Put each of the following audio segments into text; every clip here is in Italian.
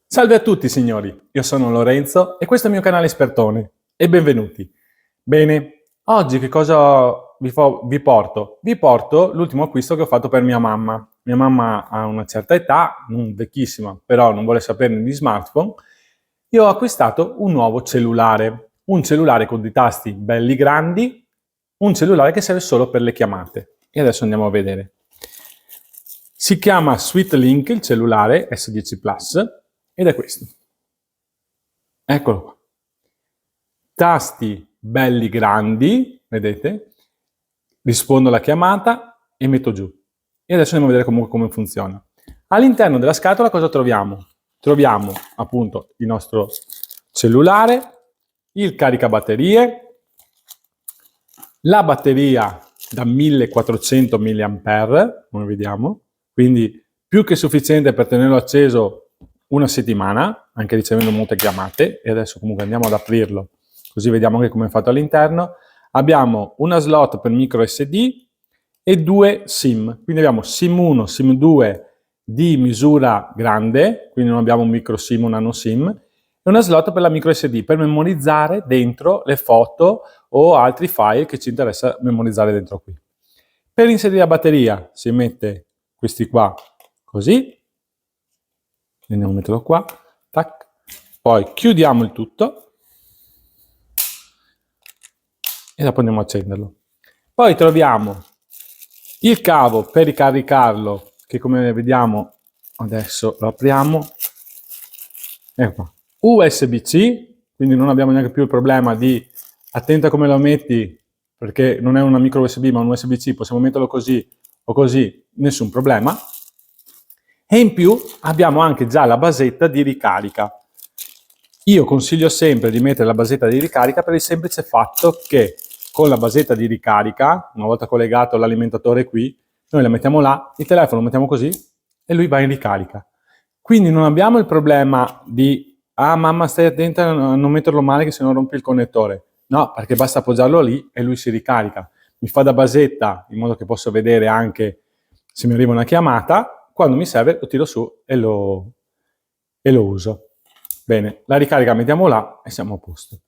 Salve a tutti signori, io sono Lorenzo e questo è il mio canale Espertone e benvenuti. Bene, oggi che cosa vi porto? Vi porto l'ultimo acquisto che ho fatto per mia mamma. Mia mamma ha una certa età, non vecchissima, però non vuole saperne di smartphone. Io ho acquistato un nuovo cellulare, un cellulare con dei tasti belli grandi, un cellulare che serve solo per le chiamate. E adesso andiamo a vedere. Si chiama SweetLink il cellulare S10 Plus ed è questo. Eccolo qua. Tasti belli grandi, vedete? Rispondo alla chiamata e metto giù. E adesso andiamo a vedere comunque come funziona. All'interno della scatola cosa troviamo? Troviamo appunto il nostro cellulare, il caricabatterie, la batteria da 1400 mAh, come vediamo, quindi più che sufficiente per tenerlo acceso una settimana, anche ricevendo molte chiamate. E adesso comunque andiamo ad aprirlo, così vediamo anche come è fatto all'interno. Abbiamo una slot per micro SD e due SIM, quindi abbiamo SIM 1, SIM 2 di misura grande, quindi non abbiamo un micro SIM, un nano SIM, e una slot per la micro SD per memorizzare dentro le foto o altri file che ci interessa memorizzare dentro qui. Per inserire la batteria si mette questi qua così, andiamo a metterlo qua, tac. Poi chiudiamo il tutto e dopo andiamo a accenderlo. Poi troviamo il cavo per ricaricarlo, che come vediamo adesso lo apriamo, ecco qua, USB-C, quindi non abbiamo neanche più il problema di attenta come lo metti, perché non è una micro USB ma un USB-C, possiamo metterlo così o così, nessun problema. E in più abbiamo anche già la basetta di ricarica. Io consiglio sempre di mettere la basetta di ricarica per il semplice fatto che con la basetta di ricarica, una volta collegato l'alimentatore qui, noi la mettiamo là, il telefono lo mettiamo così e lui va in ricarica. Quindi non abbiamo il problema di mamma stai attenta a non metterlo male che se no rompi il connettore. No, perché basta appoggiarlo lì e lui si ricarica. Mi fa da basetta in modo che posso vedere anche se mi arriva una chiamata. Quando mi serve lo tiro su e lo uso. Bene, la ricarica la mettiamo là e siamo a posto.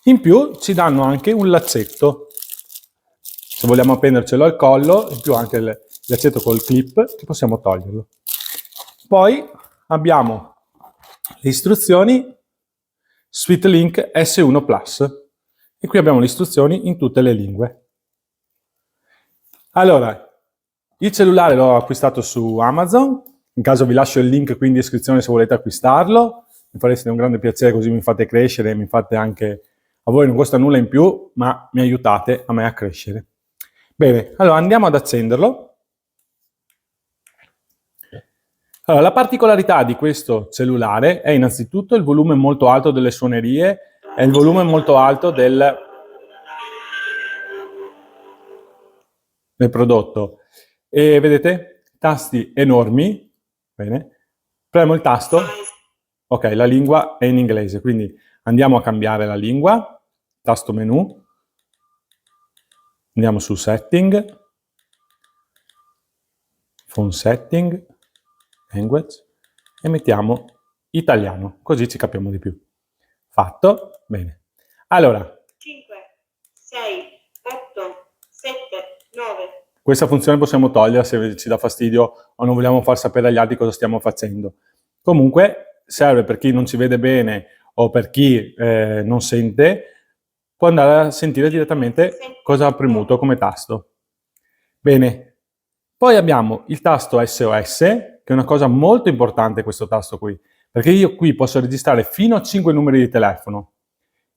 In più ci danno anche un laccetto. Se vogliamo appendercelo al collo, in più anche il laccetto col clip, che possiamo toglierlo. Poi abbiamo le istruzioni SweetLink S1 Plus. E qui abbiamo le istruzioni in tutte le lingue. Allora, il cellulare l'ho acquistato su Amazon, in caso vi lascio il link qui in descrizione se volete acquistarlo, mi fareste un grande piacere, così mi fate crescere, mi fate anche, a voi non costa nulla in più, ma mi aiutate a me a crescere. Bene, allora andiamo ad accenderlo. Allora, la particolarità di questo cellulare è innanzitutto il volume molto alto delle suonerie e il volume molto alto del prodotto. E vedete? Tasti enormi. Bene. Premo il tasto. Ok, la lingua è in inglese, quindi andiamo a cambiare la lingua. Tasto menu. Andiamo su setting. Phone setting. Language. E mettiamo italiano, così ci capiamo di più. Fatto? Bene. Allora. 5, 6, 8, 7, 9. Questa funzione possiamo toglierla se ci dà fastidio o non vogliamo far sapere agli altri cosa stiamo facendo. Comunque serve per chi non ci vede bene o per chi non sente, può andare a sentire direttamente cosa ha premuto come tasto. Bene, poi abbiamo il tasto SOS, che è una cosa molto importante questo tasto qui, perché io qui posso registrare fino a 5 numeri di telefono,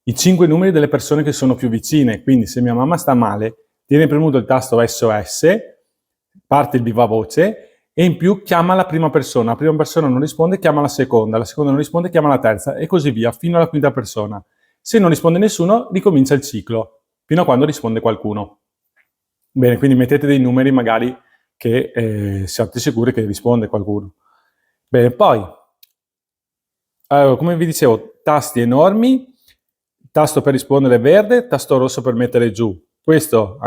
i 5 numeri delle persone che sono più vicine, quindi se mia mamma sta male, tiene premuto il tasto SOS, parte il viva voce e in più chiama la prima persona non risponde, chiama la seconda non risponde, chiama la terza e così via, fino alla quinta persona. Se non risponde nessuno, ricomincia il ciclo, fino a quando risponde qualcuno. Bene, quindi mettete dei numeri magari che siate sicuri che risponde qualcuno. Bene, poi, come vi dicevo, tasti enormi, tasto per rispondere verde, tasto rosso per mettere giù. Questo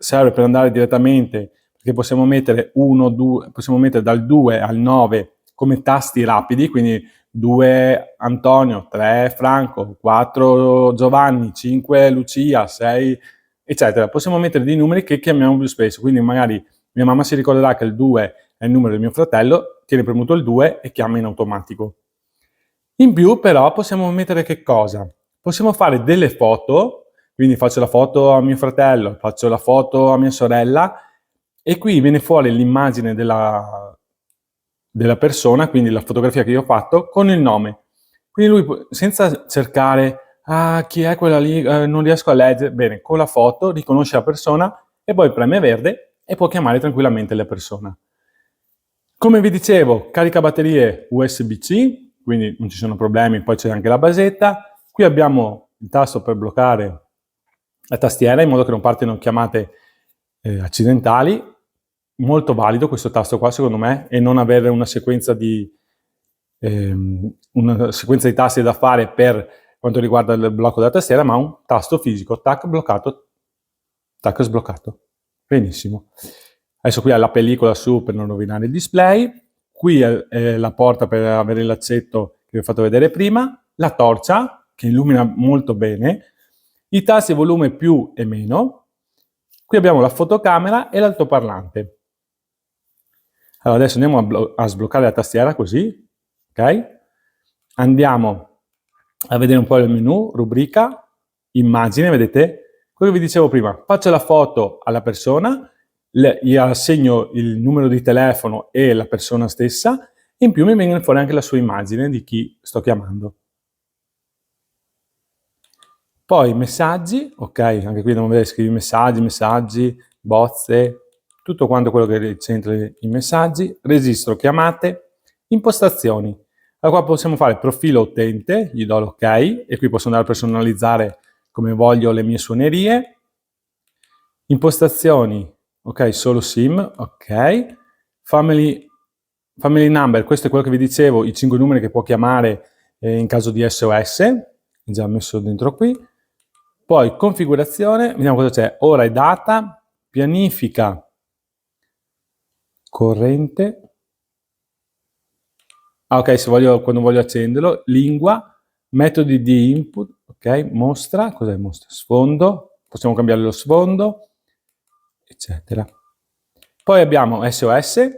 serve per andare direttamente, perché possiamo mettere 1, 2, possiamo mettere dal 2 al 9 come tasti rapidi, quindi 2 Antonio, 3 Franco, 4 Giovanni, 5 Lucia, 6 eccetera. Possiamo mettere dei numeri che chiamiamo più spesso, quindi magari mia mamma si ricorderà che il 2 è il numero del mio fratello, tiene premuto il 2 e chiama in automatico. In più però possiamo mettere che cosa? Possiamo fare delle foto, quindi faccio la foto a mio fratello, faccio la foto a mia sorella e qui viene fuori l'immagine della persona, quindi la fotografia che io ho fatto, con il nome. Quindi lui, senza cercare, chi è quella lì, non riesco a leggere, bene, con la foto riconosce la persona e poi preme verde e può chiamare tranquillamente la persona. Come vi dicevo, carica batterie USB-C, quindi non ci sono problemi, poi c'è anche la basetta. Qui abbiamo il tasto per bloccare la tastiera in modo che non partano chiamate accidentali. Molto valido questo tasto qua secondo me, e non avere una sequenza di tasti da fare per quanto riguarda il blocco della tastiera, ma un tasto fisico, tac bloccato, tac sbloccato. Benissimo. Adesso qui ha la pellicola su per non rovinare il display, qui è la porta per avere l'accetto che vi ho fatto vedere prima, la torcia che illumina molto bene, i tasti volume più e meno, qui abbiamo la fotocamera e l'altoparlante. Allora adesso andiamo a sbloccare la tastiera così, ok? Andiamo a vedere un po' il menu, rubrica, immagine, vedete? Quello che vi dicevo prima, faccio la foto alla persona, gli assegno il numero di telefono e la persona stessa, e in più mi viene fuori anche la sua immagine di chi sto chiamando. Poi messaggi, ok, anche qui dobbiamo vedere, scrivi messaggi, bozze, tutto quanto quello che c'entra i messaggi, registro chiamate, impostazioni. Allora qua possiamo fare profilo utente, gli do l'ok e qui posso andare a personalizzare come voglio le mie suonerie. Impostazioni, ok, solo SIM, ok. Family number, questo è quello che vi dicevo, i 5 numeri che può chiamare in caso di SOS, già messo dentro qui. Poi configurazione, vediamo cosa c'è, ora e data, pianifica corrente, ok, se voglio, quando voglio accenderlo, lingua, metodi di input, ok, mostra, cos'è mostra? Sfondo, possiamo cambiare lo sfondo, eccetera. Poi abbiamo SOS,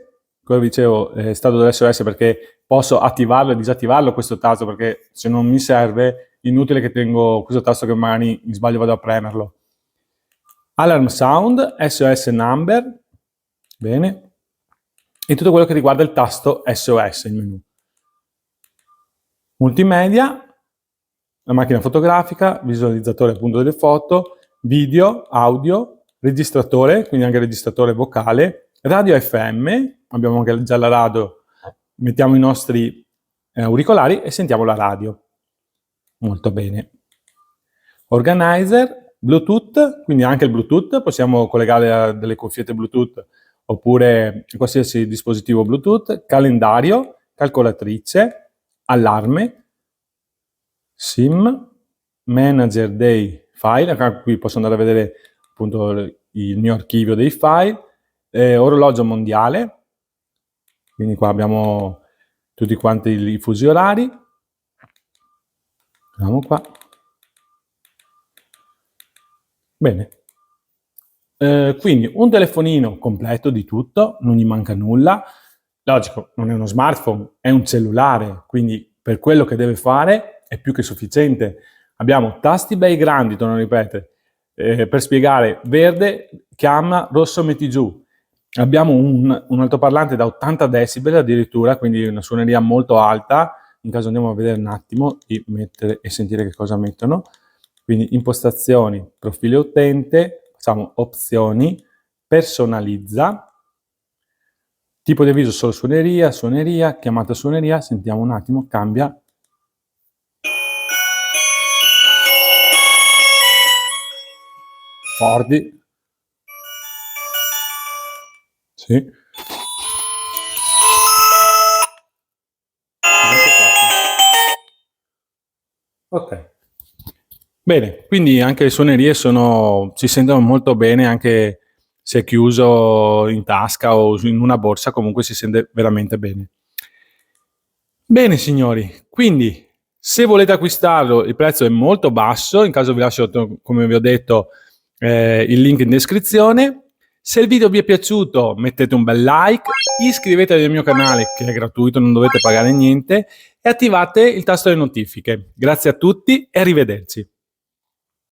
come vi dicevo, è stato dell'SOS perché posso attivarlo e disattivarlo questo tasto, perché se non mi serve, inutile che tengo questo tasto che magari in sbaglio vado a premerlo. Alarm sound, SOS number, bene, e tutto quello che riguarda il tasto SOS, il menu. Multimedia, la macchina fotografica, visualizzatore appunto delle foto, video, audio, registratore, quindi anche registratore vocale, radio FM, abbiamo anche già la radio, mettiamo i nostri auricolari e sentiamo la radio. Molto bene. Organizer, Bluetooth, quindi anche il Bluetooth, possiamo collegare a delle cuffiette Bluetooth oppure qualsiasi dispositivo Bluetooth, calendario, calcolatrice, allarme, SIM, manager dei file, qui posso andare a vedere appunto il mio archivio dei file, orologio mondiale, quindi qua abbiamo tutti quanti i fusi orari, vediamo qua, bene, quindi un telefonino completo di tutto, non gli manca nulla, logico, non è uno smartphone, è un cellulare, quindi per quello che deve fare è più che sufficiente. Abbiamo tasti bei grandi, torno a ripetere, per spiegare verde, chiama, rosso, metti giù. Abbiamo un altoparlante da 80 decibel addirittura, quindi una suoneria molto alta, in caso andiamo a vedere un attimo e mettere e sentire che cosa mettono. Quindi impostazioni, profilo utente, facciamo opzioni, personalizza, tipo di avviso solo suoneria, suoneria, chiamata suoneria, sentiamo un attimo, cambia. Forti. Sì. Ok. Bene, quindi anche le suonerie si sentono molto bene anche se è chiuso in tasca o in una borsa, comunque si sente veramente bene. Bene signori, quindi se volete acquistarlo il prezzo è molto basso, in caso vi lascio, come vi ho detto, il link in descrizione. Se il video vi è piaciuto mettete un bel like, iscrivetevi al mio canale che è gratuito, non dovete pagare niente e attivate il tasto delle notifiche. Grazie a tutti e arrivederci.